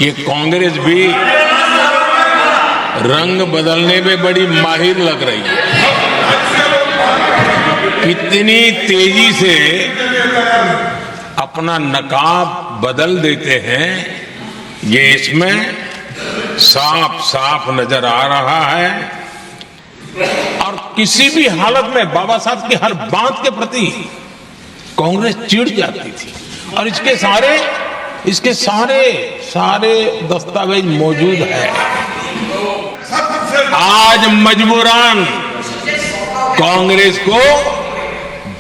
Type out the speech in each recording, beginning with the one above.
ये कांग्रेस भी रंग बदलने में बड़ी माहिर लग रही है। कितनी तेजी से अपना नकाब बदल देते हैं, ये इसमें साफ साफ नजर आ रहा है। और किसी भी हालत में बाबा साहब की हर बात के प्रति कांग्रेस चिढ़ जाती थी, और इसके सारे दस्तावेज मौजूद है। आज मजबूरन कांग्रेस को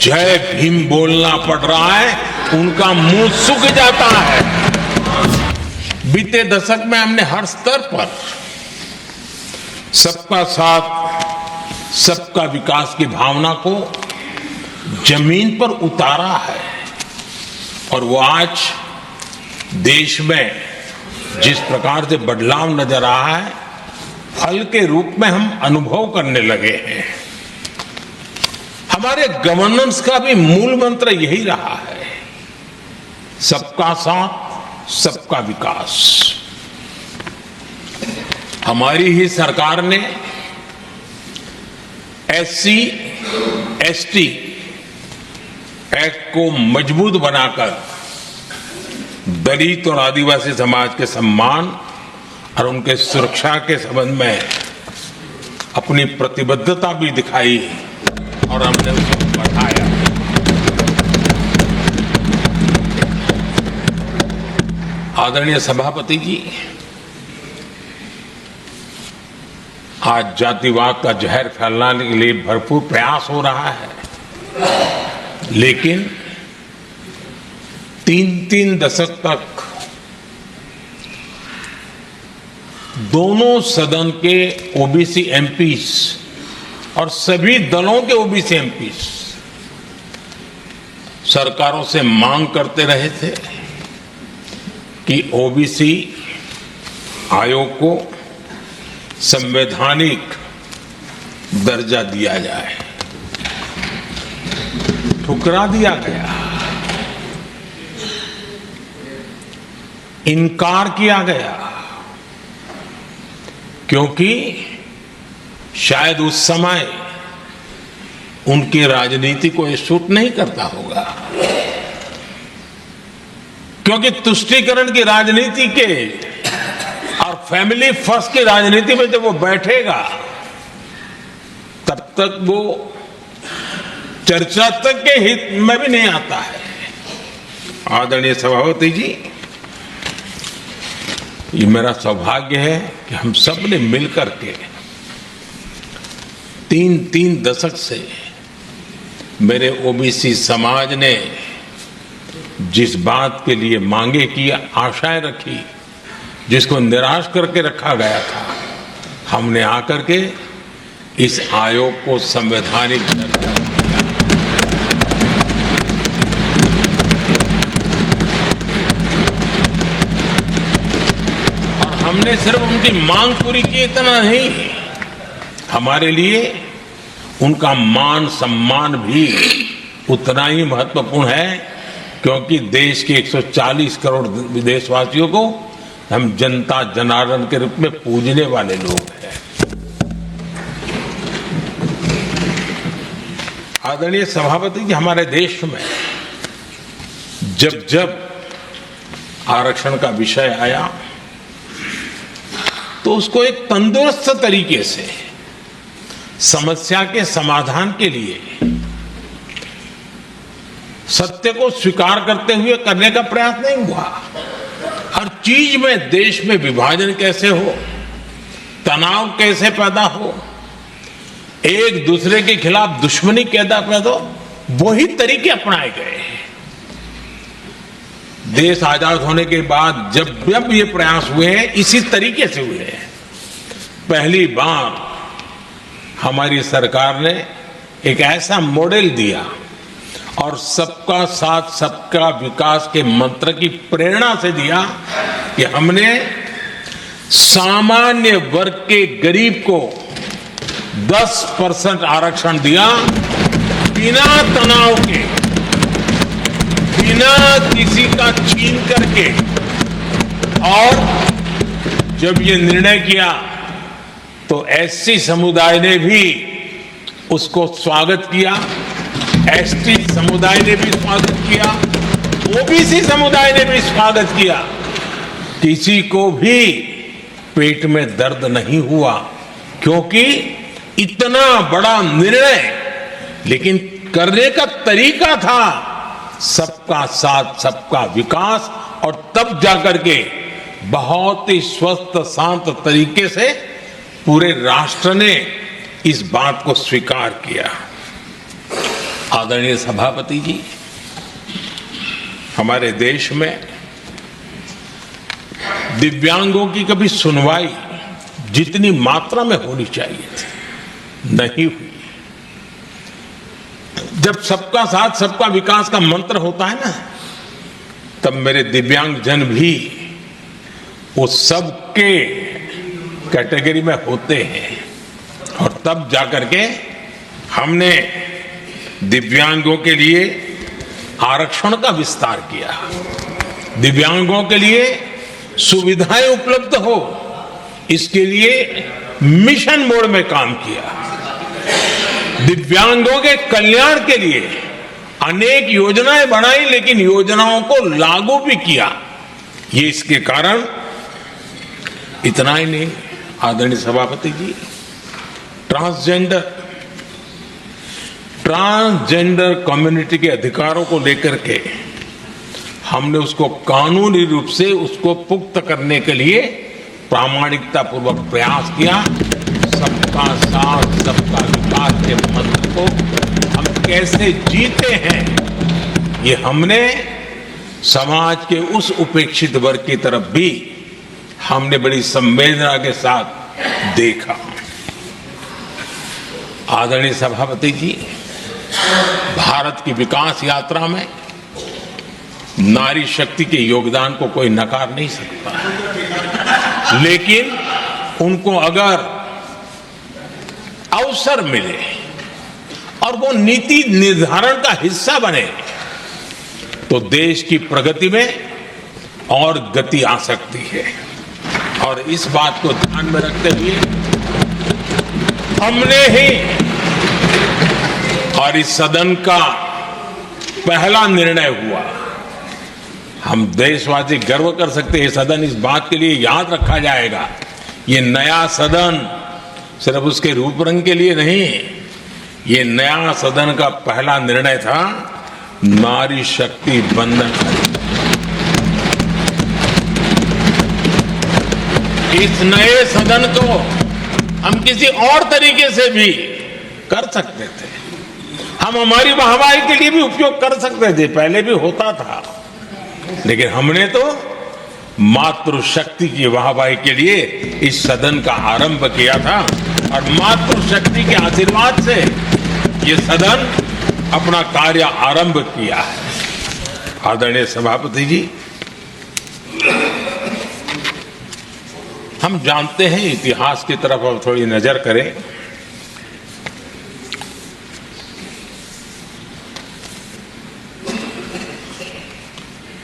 जय भीम बोलना पड़ रहा है, उनका मुंह सूख जाता है। बीते दशक में हमने हर स्तर पर सबका साथ सबका विकास की भावना को जमीन पर उतारा है, और वो आज देश में जिस प्रकार से बदलाव नजर आ रहा है, फल के रूप में हम अनुभव करने लगे हैं। हमारे गवर्नेंस का भी मूल मंत्र यही रहा है, सबका साथ सबका विकास। हमारी ही सरकार ने SC ST एक्ट को मजबूत बनाकर दलित और आदिवासी समाज के सम्मान और उनके सुरक्षा के संबंध में अपनी प्रतिबद्धता भी दिखाई, और हमने उसको बढ़ाया। आदरणीय सभापति जी, आज जातिवाद का जहर फैलाने के लिए भरपूर प्रयास हो रहा है, लेकिन 3 दशक तक दोनों सदन के OBC MPs और सभी दलों के OBC MPs सरकारों से मांग करते रहे थे कि OBC आयोग को संवैधानिक दर्जा दिया जाए। ठुकरा दिया गया, इनकार किया गया, क्योंकि शायद उस समय उनकी राजनीति को ये सूट नहीं करता होगा, क्योंकि तुष्टीकरण की राजनीति के और फैमिली फर्स्ट की राजनीति में जब वो बैठेगा, तब तक वो चर्चा तक के हित में भी नहीं आता है। आदरणीय सभापति जी, ये मेरा सौभाग्य है कि हम सब ने मिलकर के 3 दशक से मेरे OBC समाज ने जिस बात के लिए मांगे की, आशाएं रखी, जिसको निराश करके रखा गया था, हमने आकर के इस आयोग को संवैधानिक दर्जा दिया। और हमने सिर्फ उनकी मांग पूरी की इतना नहीं, हमारे लिए उनका मान सम्मान भी उतना ही महत्वपूर्ण है, क्योंकि देश के 140 करोड़ देशवासियों को हम जनता जनार्दन के रूप में पूजने वाले लोग हैं। आदरणीय सभापति जी, हमारे देश में जब जब आरक्षण का विषय आया तो उसको एक तंदुरुस्त तरीके से समस्या के समाधान के लिए सत्य को स्वीकार करते हुए करने का प्रयास नहीं हुआ। हर चीज में देश में विभाजन कैसे हो, तनाव कैसे पैदा हो, एक दूसरे के खिलाफ दुश्मनी पैदा हो, वही तरीके अपनाए गए। देश आजाद होने के बाद जब ये प्रयास हुए हैं, इसी तरीके से हुए हैं। पहली बार हमारी सरकार ने एक ऐसा मॉडल दिया और सबका साथ सबका विकास के मंत्र की प्रेरणा से दिया कि हमने सामान्य वर्ग के गरीब को 10% आरक्षण दिया, बिना तनाव के, बिना किसी का छीन करके, और जब ये निर्णय किया तो एससी समुदाय ने भी उसको स्वागत किया, एसटी समुदाय ने भी स्वागत किया, ओबीसी समुदाय ने भी स्वागत किया। किसी को भी पेट में दर्द नहीं हुआ, क्योंकि इतना बड़ा निर्णय, लेकिन करने का तरीका था सबका साथ सबका विकास, और तब जाकर के बहुत ही स्वस्थ शांत तरीके से पूरे राष्ट्र ने इस बात को स्वीकार किया। आदरणीय सभापति जी, हमारे देश में दिव्यांगों की कभी सुनवाई जितनी मात्रा में होनी चाहिए थी नहीं हुई। जब सबका साथ सबका विकास का मंत्र होता है ना, तब मेरे दिव्यांग जन भी वो सबके कैटेगरी में होते हैं, और तब जाकर के हमने दिव्यांगों के लिए आरक्षण का विस्तार किया, दिव्यांगों के लिए सुविधाएं उपलब्ध हो, इसके लिए मिशन मोड में काम किया, दिव्यांगों के कल्याण के लिए अनेक योजनाएं बनाई, लेकिन योजनाओं को लागू भी किया। ये इसके कारण इतना ही नहीं, आदरणीय सभापति जी, ट्रांसजेंडर कम्युनिटी के अधिकारों को लेकर के हमने उसको कानूनी रूप से उसको पुख्त करने के लिए प्रामाणिकता पूर्वक प्रयास किया। सबका साथ सबका विकास के मंत्र को हम कैसे जीते हैं, ये हमने समाज के उस उपेक्षित वर्ग की तरफ भी हमने बड़ी संवेदना के साथ देखा। आदरणीय सभापति जी, भारत की विकास यात्रा में नारी शक्ति के योगदान को कोई नकार नहीं सकता, लेकिन उनको अगर अवसर मिले और वो नीति निर्धारण का हिस्सा बने तो देश की प्रगति में और गति आ सकती है। और इस बात को ध्यान में रखते हुए हमने ही और इस सदन का पहला निर्णय हुआ, हम देशवासी गर्व कर सकते हैं, सदन इस बात के लिए याद रखा जाएगा, ये नया सदन सिर्फ उसके रूप रंग के लिए नहीं, ये नया सदन का पहला निर्णय था नारी शक्ति बंधन। इस नए सदन को हम किसी और तरीके से भी कर सकते थे, हम हमारी वाहवाही के लिए भी उपयोग कर सकते थे, पहले भी होता था, लेकिन हमने तो मातृशक्ति की वाहवाही के लिए इस सदन का आरंभ किया था, और मातृशक्ति के आशीर्वाद से ये सदन अपना कार्य आरंभ किया है। आदरणीय सभापति जी, हम जानते हैं, इतिहास की तरफ अब थोड़ी नजर करें,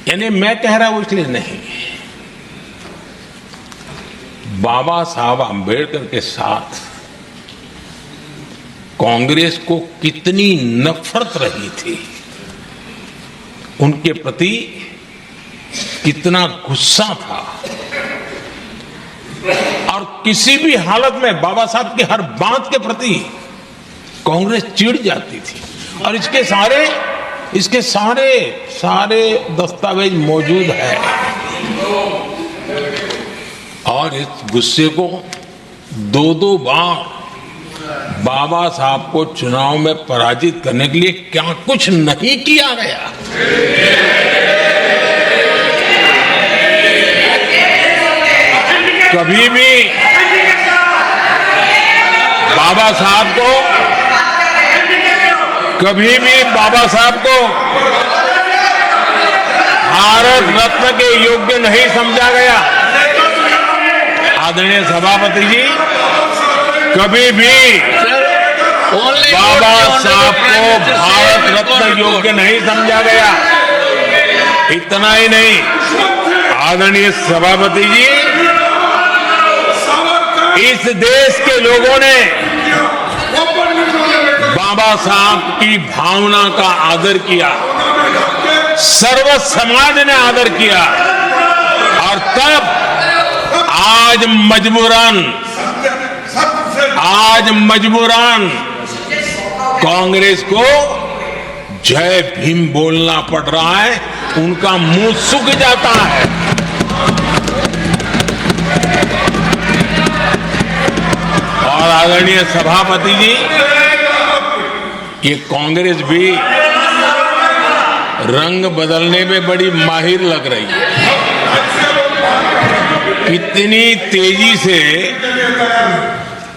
यानी मैं कह रहा हूं इसलिए नहीं, बाबा साहब आंबेडकर के साथ कांग्रेस को कितनी नफरत रही थी, उनके प्रति कितना गुस्सा था, और किसी भी हालत में बाबा साहब की हर बात के प्रति कांग्रेस चिढ़ जाती थी, और इसके सारे दस्तावेज मौजूद है। और इस गुस्से को दो बार बाबा साहब को चुनाव में पराजित करने के लिए क्या कुछ नहीं किया गया। कभी भी बाबा साहब को भारत रत्न के योग्य नहीं समझा गया। आदरणीय सभापति जी, कभी भी बाबा साहब को भारत रत्न योग्य नहीं समझा गया। इतना ही नहीं, आदरणीय सभापति जी, इस देश के लोगों ने बाबा साहब की भावना का आदर किया, सर्व समाज ने आदर किया और तब आज मजबूरन कांग्रेस को जय भीम बोलना पड़ रहा है, उनका मुंह सूख जाता है। और आदरणीय सभापति जी, ये कांग्रेस भी रंग बदलने में बड़ी माहिर लग रही है। कितनी तेजी से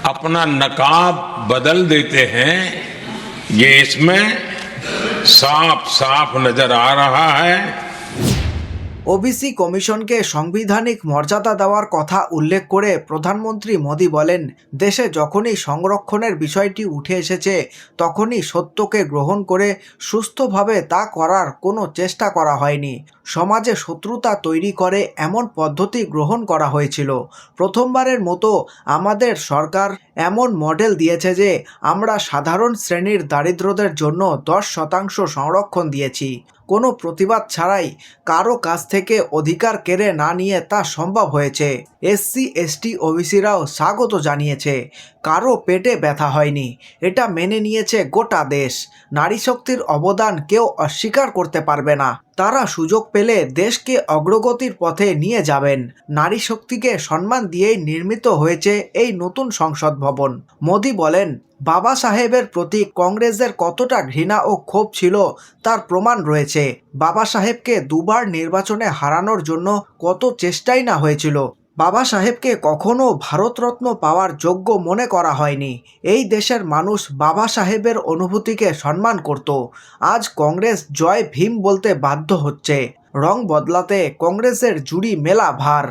अपना नकाब बदल देते हैं, ये इसमें साफ साफ नजर आ रहा है। ওবিসি কমিশনকে সাংবিধানিক মর্যাদা দেওয়ার কথা উল্লেখ করে প্রধানমন্ত্রী মোদি বলেন, দেশে যখনই সংরক্ষণের বিষয়টি উঠে এসেছে তখনই সত্যকে গ্রহণ করে সুস্থভাবে তা করার কোনো চেষ্টা করা হয়নি। সমাজে শত্রুতা তৈরি করে এমন পদ্ধতি গ্রহণ করা হয়েছিল। প্রথমবারের মতো আমাদের সরকার এমন মডেল দিয়েছে যে আমরা সাধারণ শ্রেণীর দারিদ্রদের জন্য 10% সংরক্ষণ দিয়েছি। কোনো প্রতিবাদ ছাড়াই কারো কাছ থেকে অধিকার কেড়ে না নিয়ে তা সম্ভব হয়েছে। এসসি এসটি ওবিসিরাও স্বাগত জানিয়েছে, কারো পেটে ব্যথা হয়নি, এটা মেনে নিয়েছে গোটা দেশ। নারী শক্তির অবদান কেউ অস্বীকার করতে পারবে না, তারা সুযোগ পেলে দেশকে অগ্রগতির পথে নিয়ে যাবেন। নারী শক্তিকে সম্মান দিয়েই নির্মিত হয়েছে এই নতুন সংসদ ভবন। মোদি বলেন, বাবা সাহেবের প্রতি কংগ্রেসের কতটা ঘৃণা ও ক্ষোভ ছিল তার প্রমাণ রয়েছে। বাবা সাহেবকে দুবার নির্বাচনে হারানোর জন্য কত চেষ্টাই না হয়েছিল। বাবা সাহেবকে কখনো ভারতরত্ন পাওয়ার যোগ্য মনে করা হয়নি। এই দেশের মানুষ বাবা সাহেবের অনুভূতিকে সম্মান করত। আজ কংগ্রেস জয় ভীম বলতে বাধ্য হচ্ছে। রং বদলাতে কংগ্রেসের জুড়ি মেলা ভার।